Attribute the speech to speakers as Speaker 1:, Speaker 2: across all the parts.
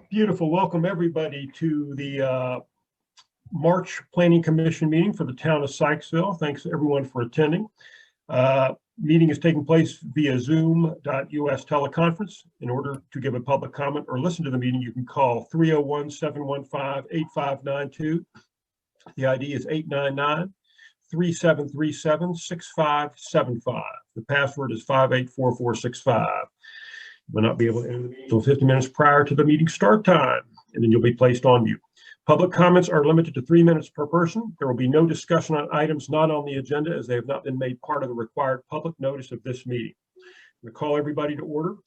Speaker 1: Beautiful. Welcome everybody to the March Planning Commission meeting for the town of Sykesville. Thanks everyone for attending. Meeting is taking place via Zoom.us teleconference. In order to give a public comment or listen to the meeting, you can call 301-715-8592. The ID is 899-3737-6575. The password is 584465. You will not be able to enter the meeting until 50 minutes prior to the meeting start time, and then you'll be placed on mute. Public comments are limited to 3 minutes per person. There will be no discussion on items not on the agenda as they have not been made part of the required public notice of this meeting. I'm going to call everybody to order.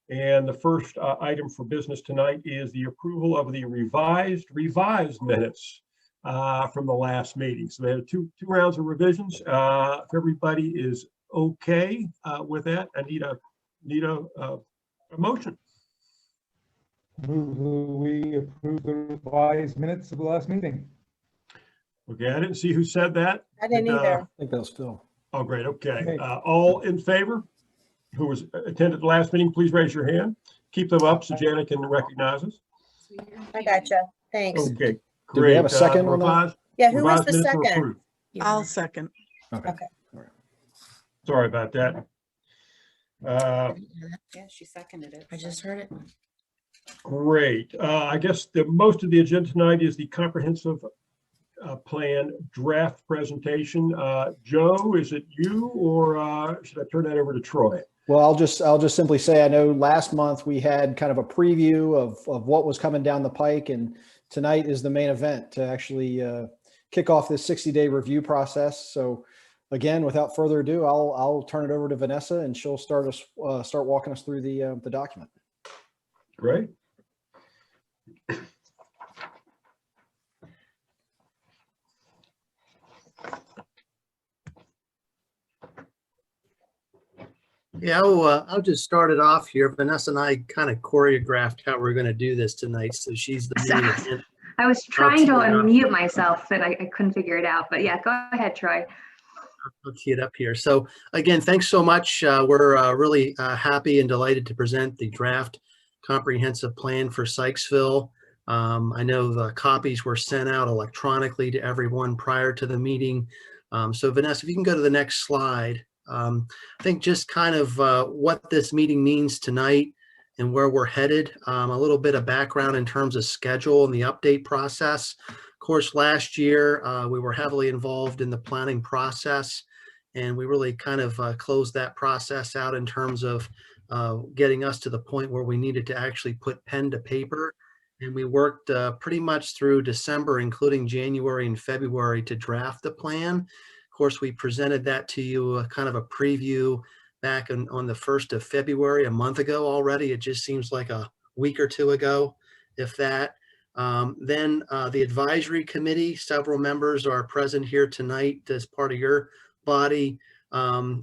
Speaker 1: And the first item for business tonight is the approval of the revised minutes from the last meeting. So they had two rounds of revisions. If everybody is okay with that, I need a motion.
Speaker 2: We approve the revised minutes of the last meeting.
Speaker 1: Okay, I didn't see who said that.
Speaker 3: I didn't either.
Speaker 4: I think that was Phil.
Speaker 1: Oh, great. Okay. All in favor who was attended the last meeting, please raise your hand. Keep them up so Janet can recognize us.
Speaker 3: I gotcha. Thanks.
Speaker 1: Okay, great.
Speaker 4: Did we have a second on that?
Speaker 3: Yeah, who was
Speaker 1: revised
Speaker 3: the
Speaker 1: minutes are
Speaker 3: second?
Speaker 1: approved.
Speaker 5: I'll second.
Speaker 4: Okay.
Speaker 1: Sorry about that.
Speaker 5: Yeah, she seconded it.
Speaker 3: I just heard it.
Speaker 1: Great. I guess most of the agenda tonight is the comprehensive plan draft presentation. Joe, is it you or should I turn that over to Troy?
Speaker 4: Well, I'll just simply say, I know last month we had kind of a preview of what was coming down the pike, and tonight is the main event to actually kick off this 60-day review process. So again, without further ado, I'll turn it over to Vanessa, and she'll start walking us through the document.
Speaker 1: Great.
Speaker 6: Yeah, I'll just start it off here. Vanessa and I kind of choreographed how we're going to do this tonight. So she's the main event.
Speaker 7: I was trying to unmute myself, but I couldn't figure it out. But yeah, go ahead, Troy.
Speaker 6: I'll tee it up here. So again, thanks so much. We're really happy and delighted to present the draft comprehensive plan for Sykesville. I know the copies were sent out electronically to everyone prior to the meeting. So Vanessa, if you can go to the next slide. I think just kind of what this meeting means tonight and where we're headed. A little bit of background in terms of schedule and the update process. Of course, last year we were heavily involved in the planning process, and we really kind of closed that process out in terms of getting us to the point where we needed to actually put pen to paper. And we worked pretty much through December, including January and February, to draft the plan. Of course, we presented that to you, kind of a preview back on the 1st of February, a month ago already. It just seems like a week or two ago, if that. Then the advisory committee, several members are present here tonight as part of your body.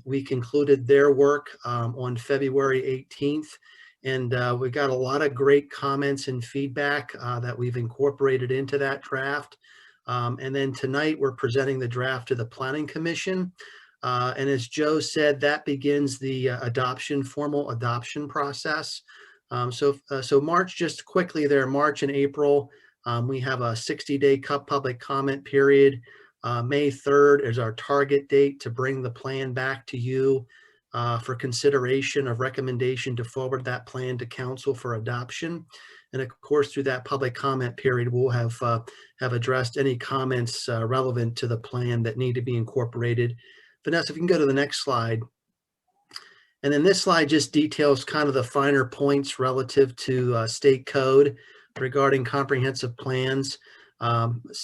Speaker 6: We concluded their work on February 18th, and we got a lot of great comments and feedback that we've incorporated into that draft. And then tonight we're presenting the draft to the Planning Commission. And as Joe said, that begins the formal adoption process. So March, just quickly there, March and April, we have a 60-day public comment period. May 3rd is our target date to bring the plan back to you for consideration of recommendation to forward that plan to council for adoption. And of course, through that public comment period, we'll have addressed any comments relevant to the plan that need to be incorporated. Vanessa, if you can go to the next slide. And then this slide just details kind of the finer points relative to state code regarding comprehensive plans.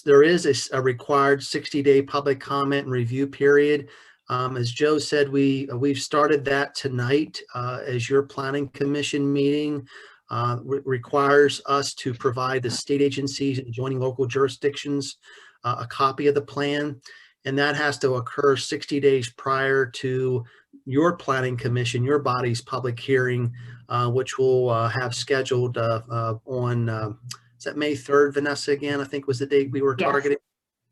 Speaker 6: There is a required 60-day public comment and review period. As Joe said, we've started that tonight as your Planning Commission meeting requires us to provide the state agencies and adjoining local jurisdictions a copy of the plan. And that has to occur 60 days prior to your Planning Commission, your body's public hearing, which we'll have scheduled on, is that May 3rd, Vanessa, again, I think was the date we were targeting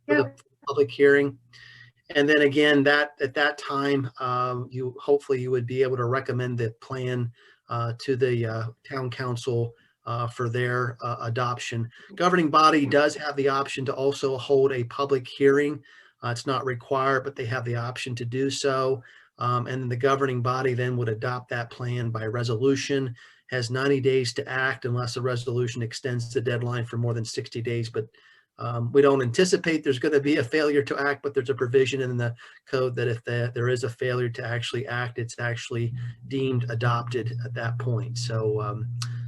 Speaker 6: for the public hearing. And then again, at that time, hopefully you would be able to recommend the plan to the town council for their adoption. Governing body does have the option to also hold a public hearing. It's not required, but they have the option to do so. And the governing body then would adopt that plan by resolution, has 90 days to act unless a resolution extends the deadline for more than 60 days. But we don't anticipate there's going to be a failure to act, but there's a provision in the code that if there is a failure to actually act, it's actually deemed adopted at that point. So,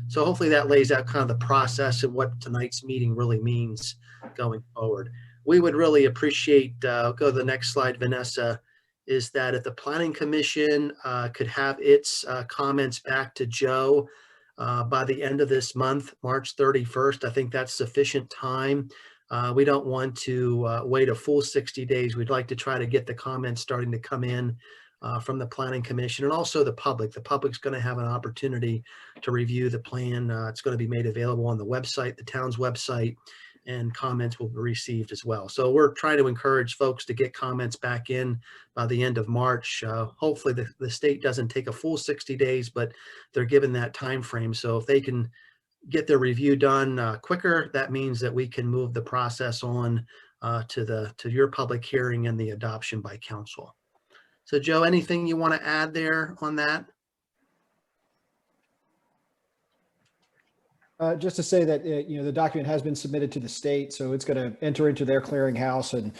Speaker 6: so hopefully that lays out kind of the process and what tonight's meeting really means going forward. We would really appreciate, go to the next slide, Vanessa, is that if the Planning Commission could have its comments back to Joe by the end of this month, March 31st, I think that's sufficient time. We don't want to wait a full 60 days. We'd like to try to get the comments starting to come in from the Planning Commission and also the public. The public's going to have an opportunity to review the plan. It's going to be made available on the website, the town's website, and comments will be received as well. So we're trying to encourage folks to get comments back in by the end of March. Hopefully the state doesn't take a full 60 days, but they're given that time frame. So if they can get their review done quicker, that means that we can move the process on to your public hearing and the adoption by council. So Joe, anything you want to add there on that?
Speaker 4: Just to say that, the document has been submitted to the state, so it's going to enter into their clearinghouse. And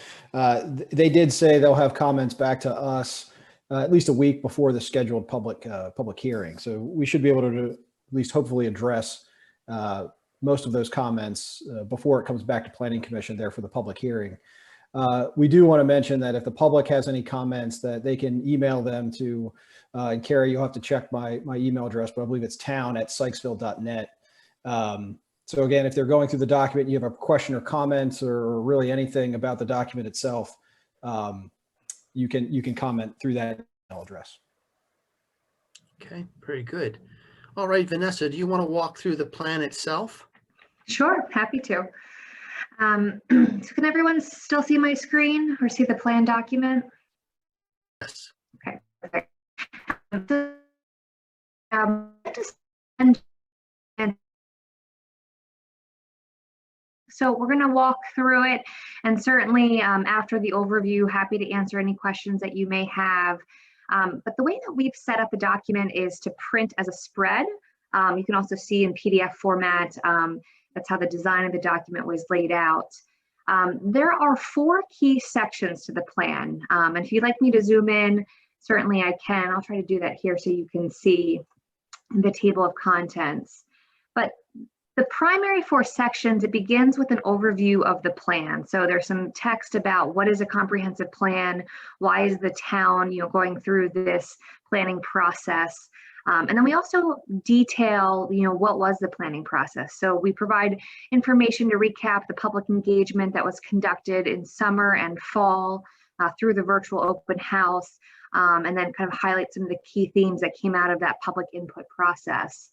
Speaker 4: they did say they'll have comments back to us at least a week before the scheduled public hearing. So we should be able to at least hopefully address most of those comments before it comes back to Planning Commission there for the public hearing. We do want to mention that if the public has any comments, that they can email them to, and Carrie, you'll have to check my email address, but I believe it's town@sykesville.net. So again, if they're going through the document, you have a question or comments or really anything about the document itself, you can comment through that email address.
Speaker 6: Okay, very good. All right, Vanessa, do you want to walk through the plan itself?
Speaker 7: Sure, happy to. So can everyone still see my screen or see the plan document?
Speaker 6: Yes.
Speaker 7: Okay, perfect. So we're going to walk through it, and certainly after the overview, happy to answer any questions that you may have. But the way that we've set up the document is to print as a spread. You can also see in PDF format. That's how the design of the document was laid out. There are 4 key sections to the plan. And if you'd like me to zoom in, certainly I can. I'll try to do that here so you can see the table of contents. But the primary 4 sections, it begins with an overview of the plan. So there's some text about what is a comprehensive plan, why is the town, going through this planning process. And then we also detail, what was the planning process. So we provide information to recap the public engagement that was conducted in summer and fall through the virtual open house, and then kind of highlight some of the key themes that came out of that public input process.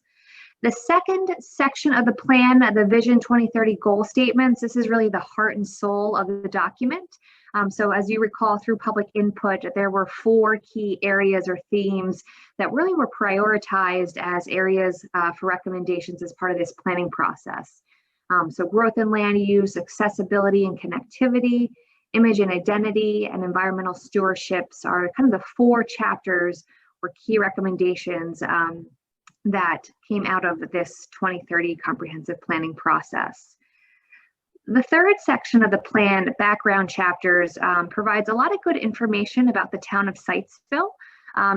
Speaker 7: The second section of the plan, the Vision 2030 goal statements, this is really the heart and soul of the document. So as you recall through public input, there were 4 key areas or themes that really were prioritized as areas for recommendations as part of this planning process. So growth and land use, accessibility and connectivity, image and identity, and environmental stewardships are kind of the 4 chapters or key recommendations that came out of this 2030 comprehensive planning process. The third section of the plan, background chapters, provides a lot of good information about the town of Sykesville.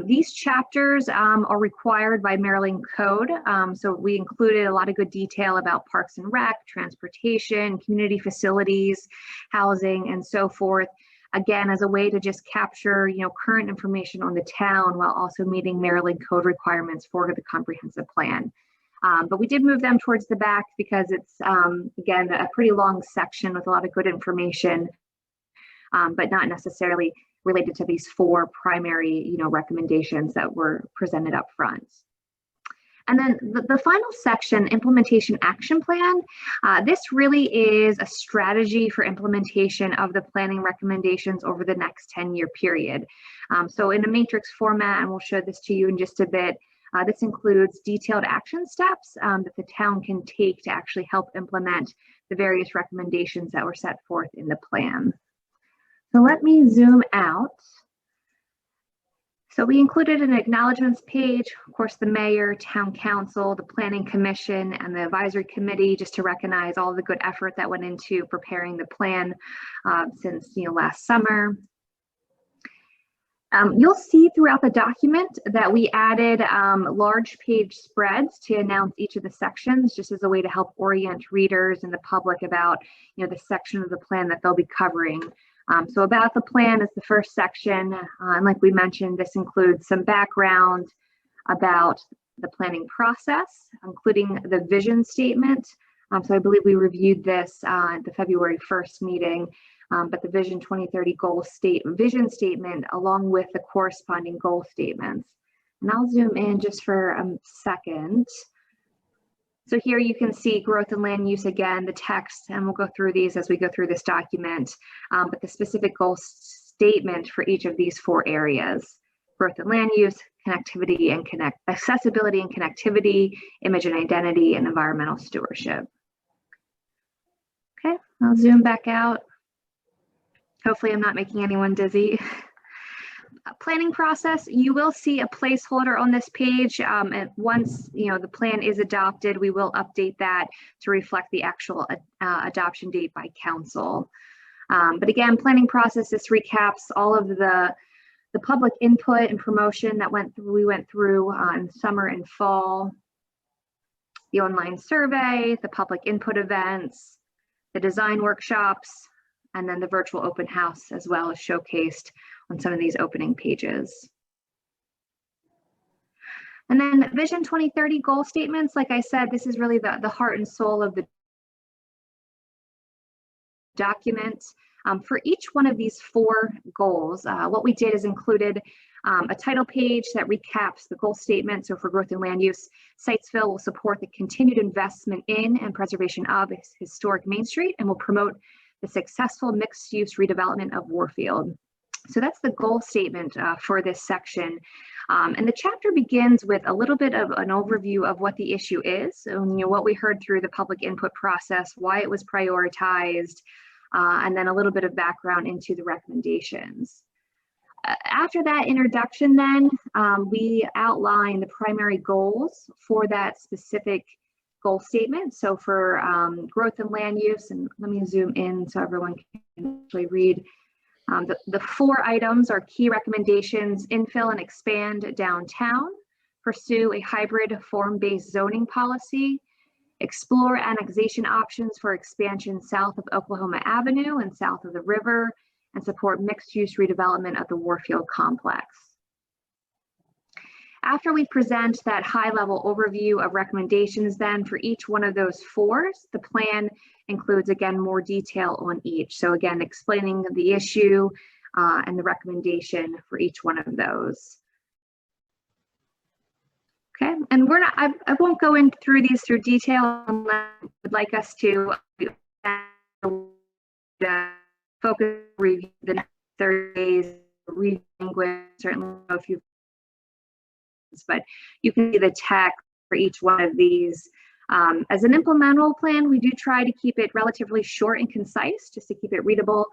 Speaker 7: These chapters are required by Maryland Code, so we included a lot of good detail about parks and rec, transportation, community facilities, housing, and so forth. Again, as a way to just capture, current information on the town while also meeting Maryland Code requirements for the comprehensive plan. But we did move them towards the back because it's, again, a pretty long section with a lot of good information, but not necessarily related to these 4 primary, recommendations that were presented up front. And then the final section, implementation action plan, this really is a strategy for implementation of the planning recommendations over the next 10-year period. So in a matrix format, and we'll show this to you in just a bit, This includes detailed action steps that the town can take to actually help implement the various recommendations that were set forth in the plan. So let me zoom out. So we included an acknowledgements page, of course, the mayor, town council, the planning commission, and the advisory committee, just to recognize all the good effort that went into preparing the plan since last summer. You'll see throughout the document that we added large page spreads to announce each of the sections, just as a way to help orient readers and the public about the section of the plan that they'll be covering. So about the plan is the first section, and like we mentioned, this includes some background about the planning process, including the vision statement. So I believe we reviewed this at the February 1st meeting, but the Vision 2030 vision statement along with the corresponding goal statements. And I'll zoom in just for a second. So here you can see growth and land use again, the text, and we'll go through these as we go through this document, but the specific goal statement for each of these 4 areas: growth and land use, connectivity and accessibility and connectivity, image and identity, and environmental stewardship. Okay, I'll zoom back out. Hopefully I'm not making anyone dizzy. Planning process, you will see a placeholder on this page, and once the plan is adopted, we will update that to reflect the actual adoption date by council. But again, planning process, this recaps all of the public input and promotion that we went through on summer and fall, the online survey, the public input events, the design workshops, and then the virtual open house as well as showcased on some of these opening pages. And then Vision 2030 goal statements, like I said, this is really the heart and soul of the document. For each one of these 4 goals, what we did is included a title page that recaps the goal statement. So for growth and land use, Sitesville will support the continued investment in and preservation of historic Main Street and will promote the successful mixed-use redevelopment of Warfield. So that's the goal statement for this section. And the chapter begins with a little bit of an overview of what the issue is. So, what we heard through the public input process, why it was prioritized, and then a little bit of background into the recommendations. After that introduction, then we outline the primary goals for that specific goal statement. So for growth and land use, and let me zoom in so everyone can actually read. The 4 items are key recommendations: infill and expand downtown, pursue a hybrid form-based zoning policy, explore annexation options for expansion south of Oklahoma Avenue and south of the river, and support mixed-use redevelopment of the Warfield complex. After we present that high-level overview of recommendations, then for each one of those 4s, the plan includes, again, more detail on each. So again, explaining the issue and the recommendation for each one of those. Okay, and I won't go in through these through detail unless you would like us to focus review the next 30 days, read language, certainly if you've, but you can see the text for each one of these. As an implementable plan, we do try to keep it relatively short and concise, just to keep it readable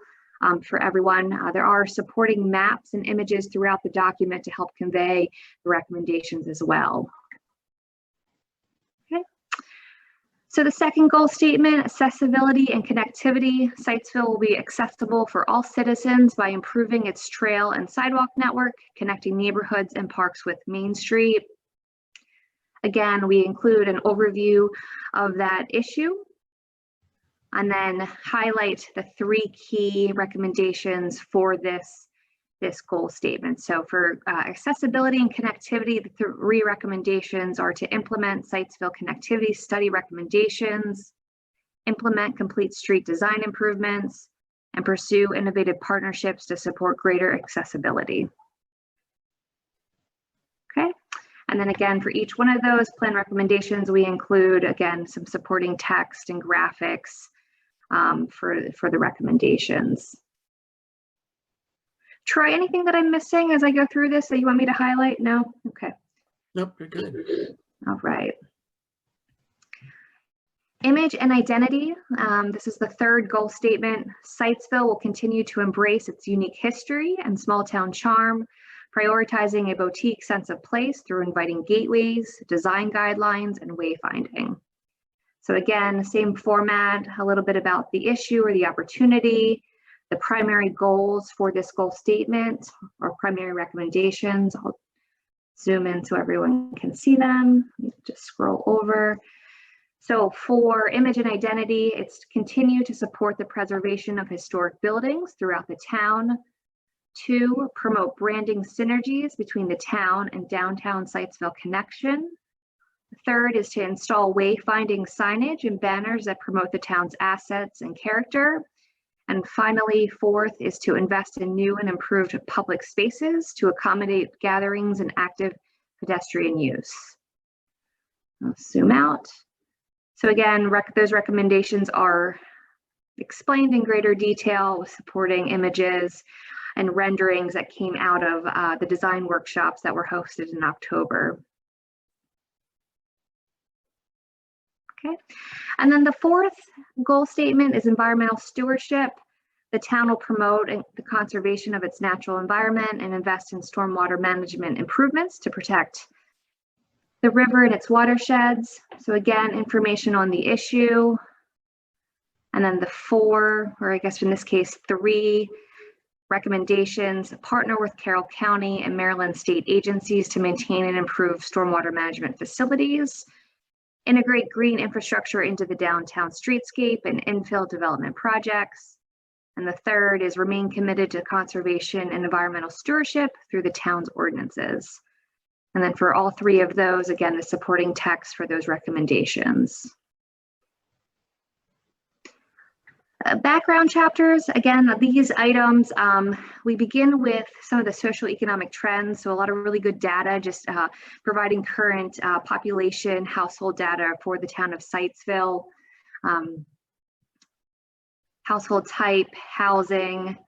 Speaker 7: for everyone. There are supporting maps and images throughout the document to help convey the recommendations as well. Okay. So the second goal statement, accessibility and connectivity. Sitesville will be accessible for all citizens by improving its trail and sidewalk network, connecting neighborhoods and parks with Main Street. Again, we include an overview of that issue and then highlight the 3 key recommendations for this goal statement. So for accessibility and connectivity, the 3 recommendations are to implement Sitesville connectivity study recommendations, implement complete street design improvements, and pursue innovative partnerships to support greater accessibility. Okay. And then again, for each one of those plan recommendations, we include, again, some supporting text and graphics for the recommendations. Troy, anything that I'm missing as I go through this that you want me to highlight? No? Okay.
Speaker 6: Nope, you're good.
Speaker 7: All right. Image and identity. This is the third goal statement. Sitesville will continue to embrace its unique history and small town charm, prioritizing a boutique sense of place through inviting gateways, design guidelines, and wayfinding. So again, same format, a little bit about the issue or the opportunity, the primary goals for this goal statement or primary recommendations. I'll zoom in so everyone can see them. Just scroll over. So for image and identity, it's to continue to support the preservation of historic buildings throughout the town. 2, promote branding synergies between the town and downtown Sitesville connection. The third is to install wayfinding signage and banners that promote the town's assets and character. And finally, 4th is to invest in new and improved public spaces to accommodate gatherings and active pedestrian use. I'll zoom out. So again, those recommendations are explained in greater detail with supporting images and renderings that came out of the design workshops that were hosted in October. Okay, and then the 4th goal statement is environmental stewardship. The town will promote the conservation of its natural environment and invest in stormwater management improvements to protect the river and its watersheds. So again, information on the issue. And then the 4, or I guess in this case, 3 recommendations: partner with Carroll County and Maryland state agencies to maintain and improve stormwater management facilities, integrate green infrastructure into the downtown streetscape and infill development projects. And the 3rd is remain committed to conservation and environmental stewardship through the town's ordinances. And then for all 3 of those, again, the supporting text for those recommendations. Background chapters, again, these items, we begin with some of the social economic trends. So a lot of really good data, just providing current population household data for the town of Sitesville, household type, housing,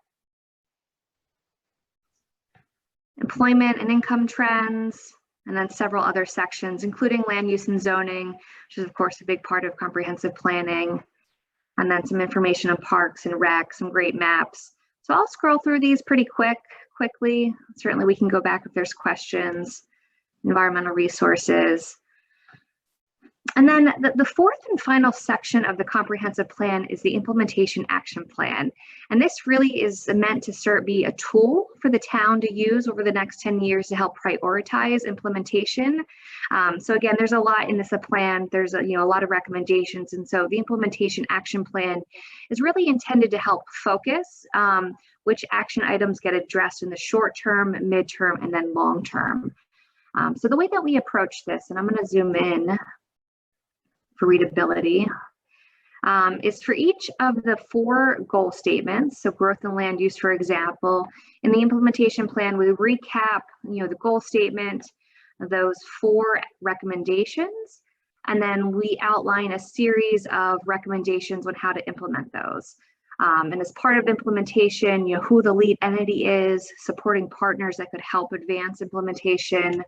Speaker 7: employment and income trends, and then several other sections, including land use and zoning, which is of course a big part of comprehensive planning. And then some information on parks and rec, some great maps. So I'll scroll through these pretty quickly. Certainly we can go back if there's questions. Environmental resources. And then the 4th and final section of the comprehensive plan is the implementation action plan. And this really is meant to be a tool for the town to use over the next 10 years to help prioritize implementation. So again, there's a lot in this plan. There's a lot of recommendations. And so the implementation action plan is really intended to help focus which action items get addressed in the short term, midterm, and then long term. So the way that we approach this, and I'm going to zoom in for readability, is for each of the 4 goal statements. So growth and land use, for example, in the implementation plan, we recap, the goal statement, those 4 recommendations, and then we outline a series of recommendations on how to implement those. And as part of implementation, who the lead entity is, supporting partners that could help advance implementation,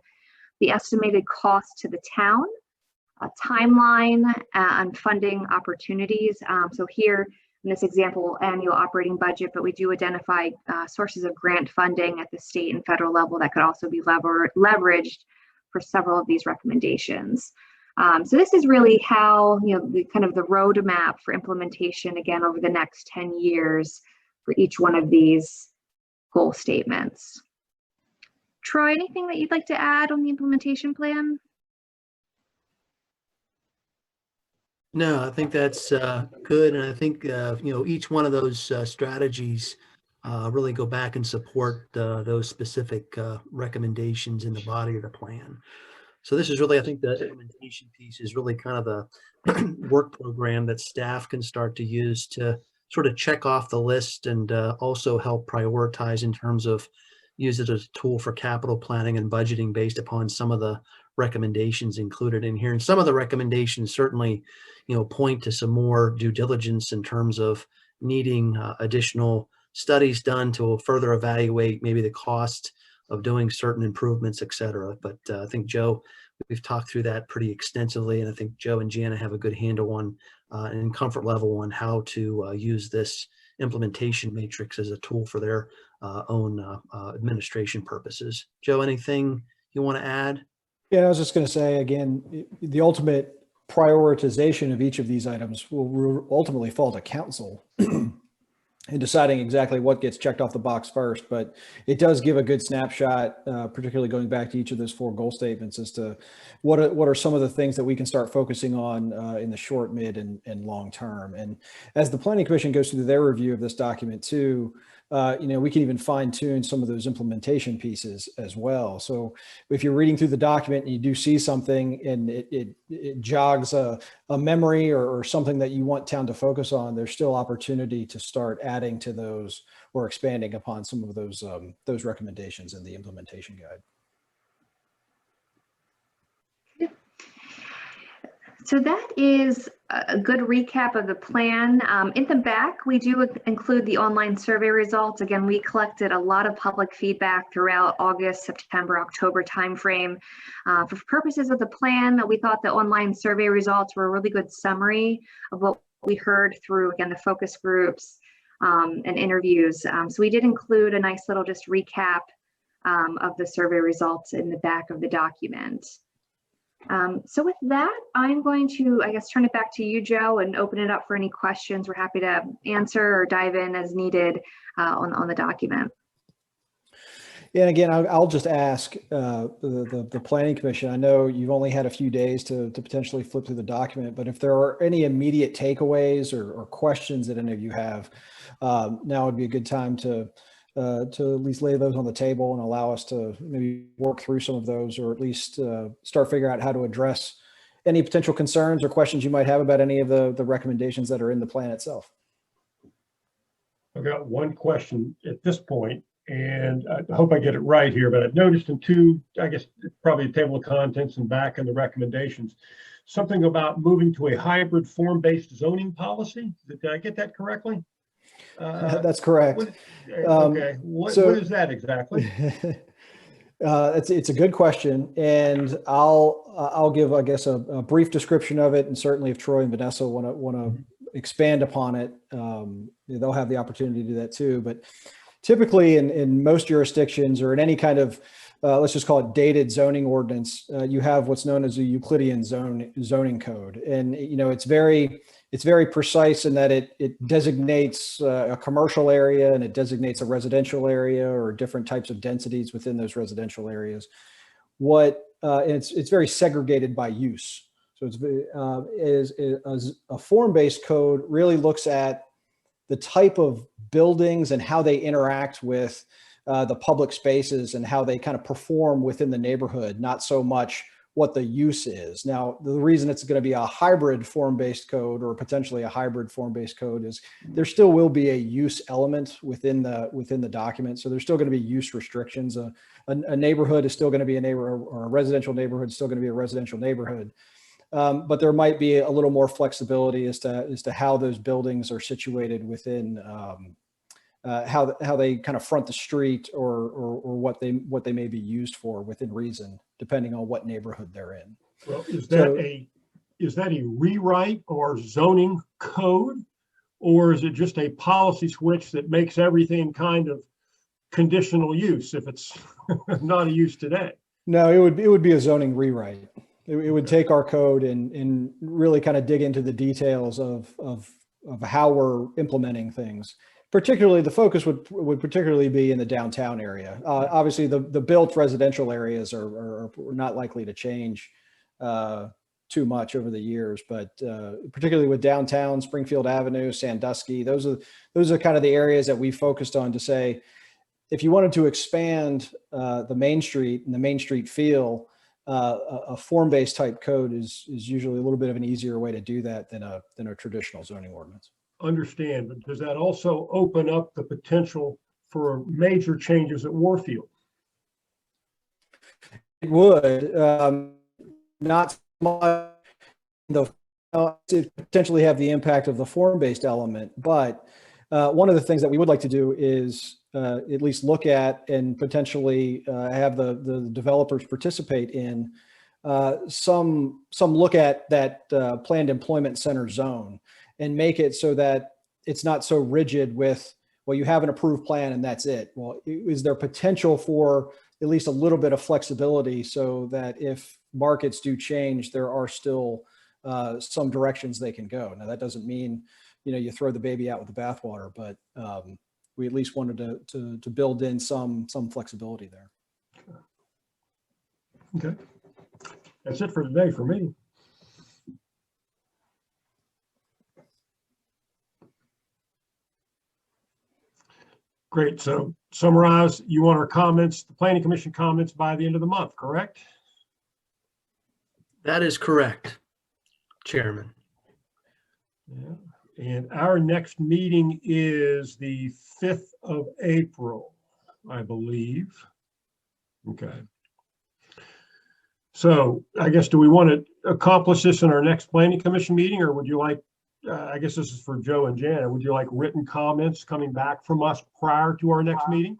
Speaker 7: the estimated cost to the town, a timeline and funding opportunities. So here in this example, annual operating budget, but we do identify sources of grant funding at the state and federal level that could also be leveraged for several of these recommendations. So this is really how, the kind of the roadmap for implementation, again, over the next 10 years for each one of these goal statements. Troy, anything that you'd like to add on the implementation plan?
Speaker 6: No, I think that's good. And I think, each one of those strategies really go back and support those specific recommendations in the body of the plan. So this is really, I think the implementation piece is really kind of the work program that staff can start to use to sort of check off the list and also help prioritize in terms of use it as a tool for capital planning and budgeting based upon some of the recommendations included in here. And some of the recommendations certainly, point to some more due diligence in terms of needing additional studies done to further evaluate maybe the cost doing certain improvements, et cetera. But I think Joe, we've talked through that pretty extensively, and I think Joe and Jana have a good handle on and comfort level on how to use this implementation matrix as a tool for their own administration purposes. Joe, anything you want to add?
Speaker 4: Yeah, I was just going to say, again, the ultimate prioritization of each of these items will ultimately fall to council in deciding exactly what gets checked off the box first. But it does give a good snapshot, particularly going back to each of those 4 goal statements, as to what are some of the things that we can start focusing on in the short, mid, and long term. And as the Planning Commission goes through their review of this document too, we can even fine tune some of those implementation pieces as well. So if you're reading through the document and you do see something and it jogs a memory or something that you want town to focus on, there's still opportunity to start adding to those or expanding upon some of those recommendations in the implementation guide.
Speaker 7: So that is a good recap of the plan. In the back, we do include the online survey results. Again, we collected a lot of public feedback throughout August, September, October timeframe. For purposes of the plan, we thought the online survey results were a really good summary of what we heard through, again, the focus groups and interviews. So we did include a nice little just recap of the survey results in the back of the document. So with that, I'm going to, I guess, turn it back to you, Joe, and open it up for any questions. We're happy to answer or dive in as needed on the document.
Speaker 4: Yeah, and again, I'll just ask the Planning Commission. I know you've only had a few days to potentially flip through the document, but if there are any immediate takeaways or questions that any of you have, now would be a good time to at least lay those on the table and allow us to maybe work through some of those, or at least start figuring out how to address any potential concerns or questions you might have about any of the recommendations that are in the plan itself.
Speaker 1: I've got one question at this point, and I hope I get it right here, but I've noticed in 2, I guess probably the table of contents and back in the recommendations, something about moving to a hybrid form-based zoning policy. Did I get that correctly?
Speaker 4: That's correct.
Speaker 1: Okay, what is that exactly?
Speaker 4: It's a good question, and I'll give, I guess, a brief description of it, and certainly if Troy and Vanessa want to expand upon it, they'll have the opportunity to do that too. But typically in most jurisdictions, or in any kind of let's just call it dated zoning ordinance, you have what's known as a Euclidean zoning code, and it's very precise in that it designates a commercial area, and it designates a residential area, or different types of densities within those residential areas. It's very segregated by use. So it's a form-based code really looks at the type of buildings and how they interact with the public spaces and how they kind of perform within the neighborhood, not so much what the use is. Now, the reason it's going to be a hybrid form-based code, or potentially a hybrid form-based code, is there still will be a use element within the document. So there's still going to be use restrictions. A neighborhood is still going to be a neighborhood, or a residential neighborhood is still going to be a residential neighborhood. But there might be a little more flexibility as to how those buildings are situated within how they kind of front the street, or what they may be used for within reason, depending on what neighborhood they're in.
Speaker 1: Well, is that a rewrite or zoning code, or is it just a policy switch that makes everything kind of conditional use if it's not a use today?
Speaker 4: No, it would be a zoning rewrite. It would take our code and really kind of dig into the details of how we're implementing things. Particularly, the focus would particularly be in the downtown area. Obviously, the built residential areas are not likely to change too much over the years, but particularly with downtown, Springfield Avenue, Sandusky, those are kind of the areas that we focused on to say, if you wanted to expand the Main Street and the Main Street feel, a form-based type code is usually a little bit of an easier way to do that than a traditional zoning ordinance.
Speaker 1: Understand, but does that also open up the potential for major changes at Warfield?
Speaker 4: It would, not much to potentially have the impact of the form-based element, but one of the things that we would like to do is at least look at and potentially have the developers participate in some look at that planned employment center zone and make it so that it's not so rigid with, well, you have an approved plan and that's it. Well, is there potential for at least a little bit of flexibility so that if markets do change, there are still some directions they can go. Now, that doesn't mean, you throw the baby out with the bathwater, but we at least wanted to build in some flexibility there.
Speaker 1: Okay. That's it for today for me. Great. So summarize, you want our comments, the Planning Commission comments by the end of the month, correct?
Speaker 6: That is correct, Chairman.
Speaker 1: Yeah. And our next meeting is the 5th of April, I believe. Okay. So I guess, do we want to accomplish this in our next Planning Commission meeting, or would you like, I guess this is for Joe and Janet, would you like written comments coming back from us prior to our next meeting?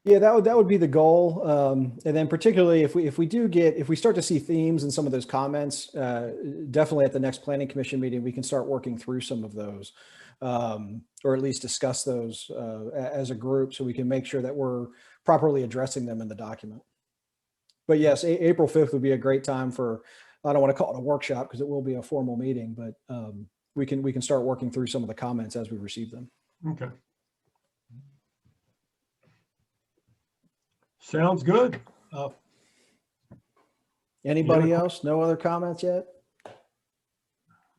Speaker 4: Yeah, that would be the goal. And then particularly if we start to see themes in some of those comments, definitely at the next Planning Commission meeting, we can start working through some of those, or at least discuss those as a group so we can make sure that we're properly addressing them in the document. But yes, April 5th would be a great time for, I don't want to call it a workshop because it will be a formal meeting, but we can start working through some of the comments as we receive them.
Speaker 1: Okay. Sounds good.
Speaker 4: Anybody else? No other comments yet?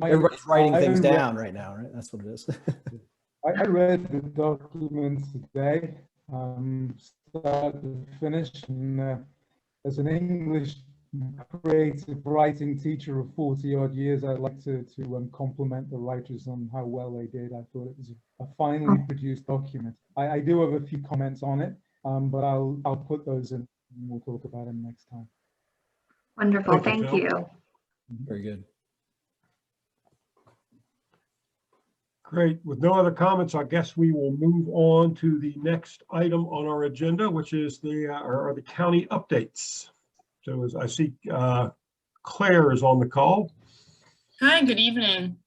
Speaker 4: Everybody's writing things down right now, right? That's what it is.
Speaker 2: I read the documents today, start to finish, and as an English creative writing teacher of 40 odd years, I'd like to compliment the writers on how well they did. I thought it was a finely produced document. I do have a few comments on it, but I'll put those in and we'll talk about them next time.
Speaker 7: Wonderful, thank you.
Speaker 4: Very good.
Speaker 1: Great. With no other comments, I guess we will move on to the next item on our agenda, which is the county updates. So as I see Claire is on the call.
Speaker 8: Hi, good evening.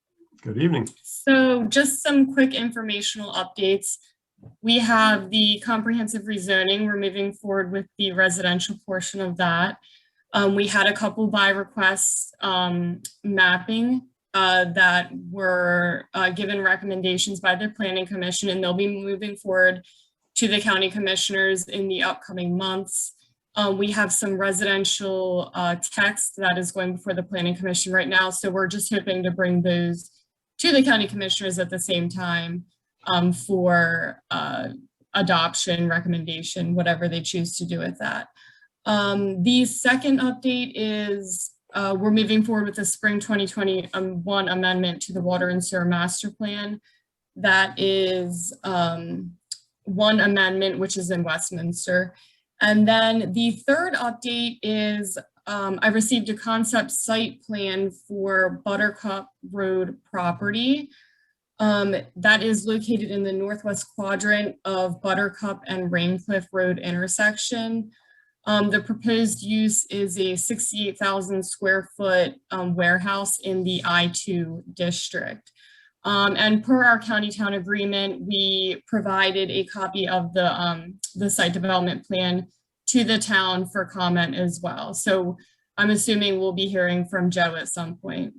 Speaker 1: Good evening.
Speaker 8: So just some quick informational updates. We have the comprehensive rezoning. We're moving forward with the residential portion of that. We had a couple by requests mapping that were given recommendations by the Planning Commission, and they'll be moving forward to the county commissioners in the upcoming months. We have some residential text that is going before the Planning Commission right now, so we're just hoping to bring those to the county commissioners at the same time for adoption, recommendation, whatever they choose to do with that. The second update is we're moving forward with the spring 2021 amendment to the Water and Sewer Master Plan. That is one amendment, which is in Westminster. And then the third update is I received a concept site plan for Buttercup Road property. That is located in the northwest quadrant of Buttercup and Raincliff Road intersection. The proposed use is a 68,000 square foot warehouse in the I-2 district. And per our county-town agreement, we provided a copy of the site development plan to the town for comment as well. So I'm assuming we'll be hearing from Joe at some point.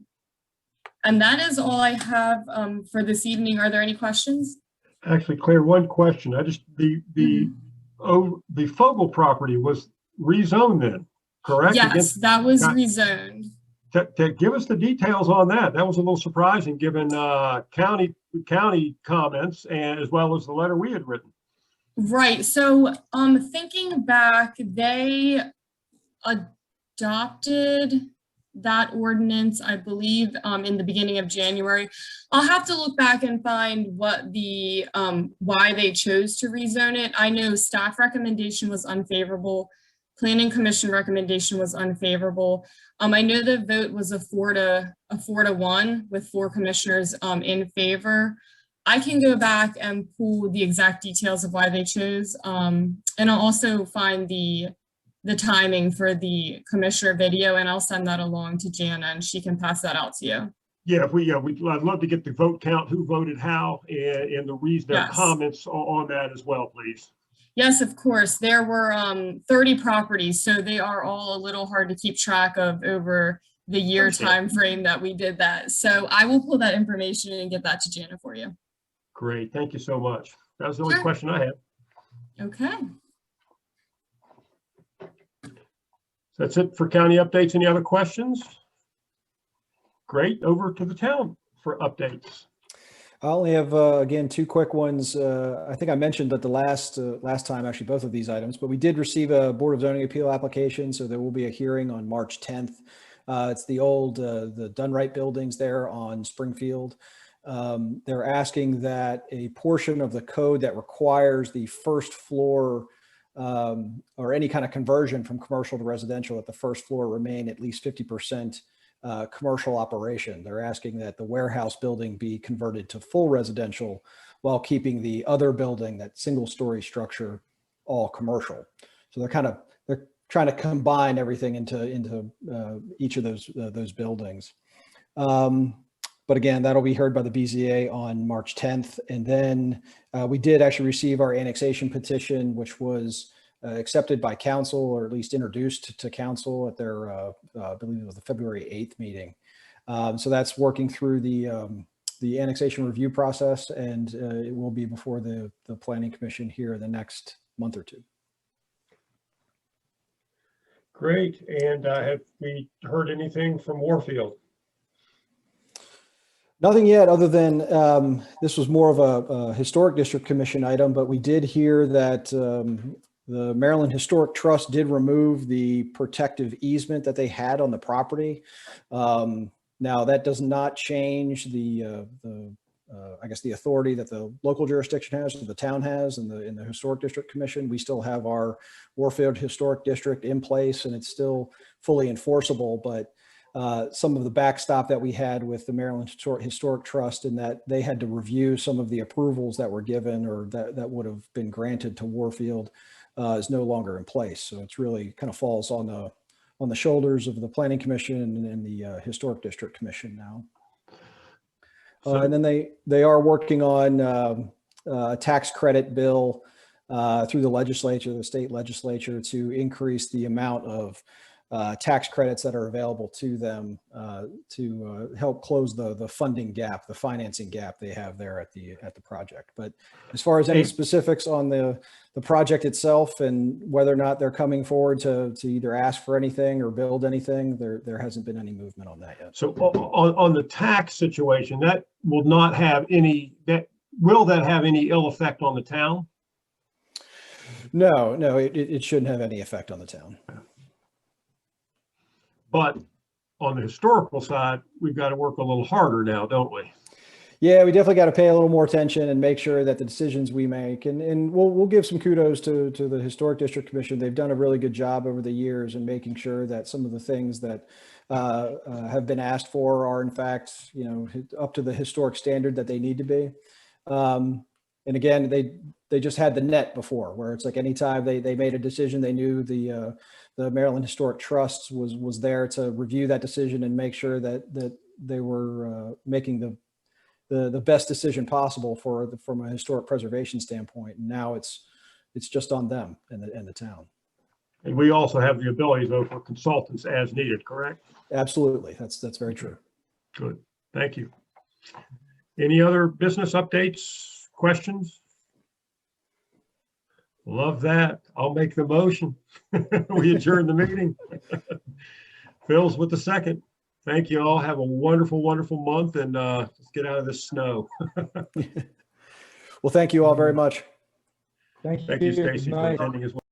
Speaker 8: And that is all I have for this evening. Are there any questions?
Speaker 1: Actually, Claire, one question. The Fogel property was rezoned then, correct?
Speaker 8: Yes, that was rezoned.
Speaker 1: Give us the details on that. That was a little surprising given county comments and as well as the letter we had written.
Speaker 8: Right. So thinking back, they adopted that ordinance, I believe, in the beginning of January. I'll have to look back and find what the why they chose to rezone it. I know staff recommendation was unfavorable Planning Commission recommendation was unfavorable. I know the vote was a 4-1 with 4 commissioners in favor. I can go back and pull the exact details of why they chose. And I'll also find the timing for the commissioner video, and I'll send that along to Jana and she can pass that out to you.
Speaker 1: Yeah, I'd love to get the vote count, who voted how, and the reason, their
Speaker 8: Yes.
Speaker 1: comments on that as well, please.
Speaker 8: Yes, of course. There were 30 properties, so they are all a little hard to keep track of over the year time frame that we did that. So I will pull that information and get that to Jana for you.
Speaker 1: Great, thank you so much. That was the only
Speaker 8: Sure.
Speaker 1: question I had.
Speaker 8: Okay.
Speaker 1: So that's it for county updates. Any other questions? Great, over to the town for updates.
Speaker 4: I only have, again, 2 quick ones. I think I mentioned that the last time, actually, both of these items, but we did receive a Board of Zoning Appeal application, so there will be a hearing on March 10th. It's the old, the Dunright buildings there on Springfield. They're asking that a portion of the code that requires the first floor or any kind of conversion from commercial to residential at the first floor remain at least 50% commercial operation. They're asking that the warehouse building be converted to full residential while keeping the other building, that single-story structure, all commercial. So they're trying to combine everything into each of those buildings. But again, that'll be heard by the BZA on March 10th. And then we did actually receive our annexation petition, which was accepted by council, or at least introduced to council at their, I believe it was the February 8th meeting. So that's working through the annexation review process, and it will be before the Planning Commission here in the next month or 2.
Speaker 1: Great, and have we heard anything from Warfield?
Speaker 4: Nothing yet, other than this was more of a Historic District Commission item, but we did hear that the Maryland Historic Trust did remove the protective easement that they had on the property. Now, that does not change I guess the authority that the local jurisdiction has, or the town has, in the Historic District Commission. We still have our Warfield Historic District in place, and it's still fully enforceable. But some of the backstop that we had with the Maryland Historic Trust, in that they had to review some of the approvals that were given, or that would have been granted to Warfield, is no longer in place. So it's really kind of falls on the shoulders of the Planning Commission and the Historic District Commission now. And then they are working on a tax credit bill through the legislature, the state legislature, to increase the amount of tax credits that are available to them to help close the funding gap, the financing gap they have there at the project. But as far as any specifics on the project itself and whether or not they're coming forward to either ask for anything or build anything, there hasn't been any movement on that yet.
Speaker 1: So on the tax situation, that will not have any, will that have any ill effect on the town?
Speaker 4: No, it shouldn't have any effect on the town. But
Speaker 1: on the historical side, we've got to work a little harder now, don't we?
Speaker 4: Yeah, we definitely got to pay a little more attention and make sure that the decisions we make, and we'll give some kudos to the Historic District Commission. They've done a really good job over the years in making sure that some of the things that have been asked for are in fact, up to the historic standard that they need to be. And again, they just had the net before, where it's like anytime they made a decision, they knew the Maryland Historic Trust was there to review that decision and make sure that they were making the best decision possible from a historic preservation standpoint. And now it's just on them and the town.
Speaker 1: And we also have the ability, though, for consultants as needed, correct?
Speaker 4: Absolutely. That's very true.
Speaker 1: Good. Thank you. Any other business updates, questions? Love that. I'll make the motion. We adjourn the meeting. Phil's with the second. Thank you all. Have a wonderful, wonderful month, and let's get out of this snow.
Speaker 4: Well, thank you all very much.
Speaker 2: Thank
Speaker 1: Thank you,
Speaker 2: you.
Speaker 1: Stacy,
Speaker 2: Good
Speaker 1: for
Speaker 2: night.
Speaker 1: attending as well.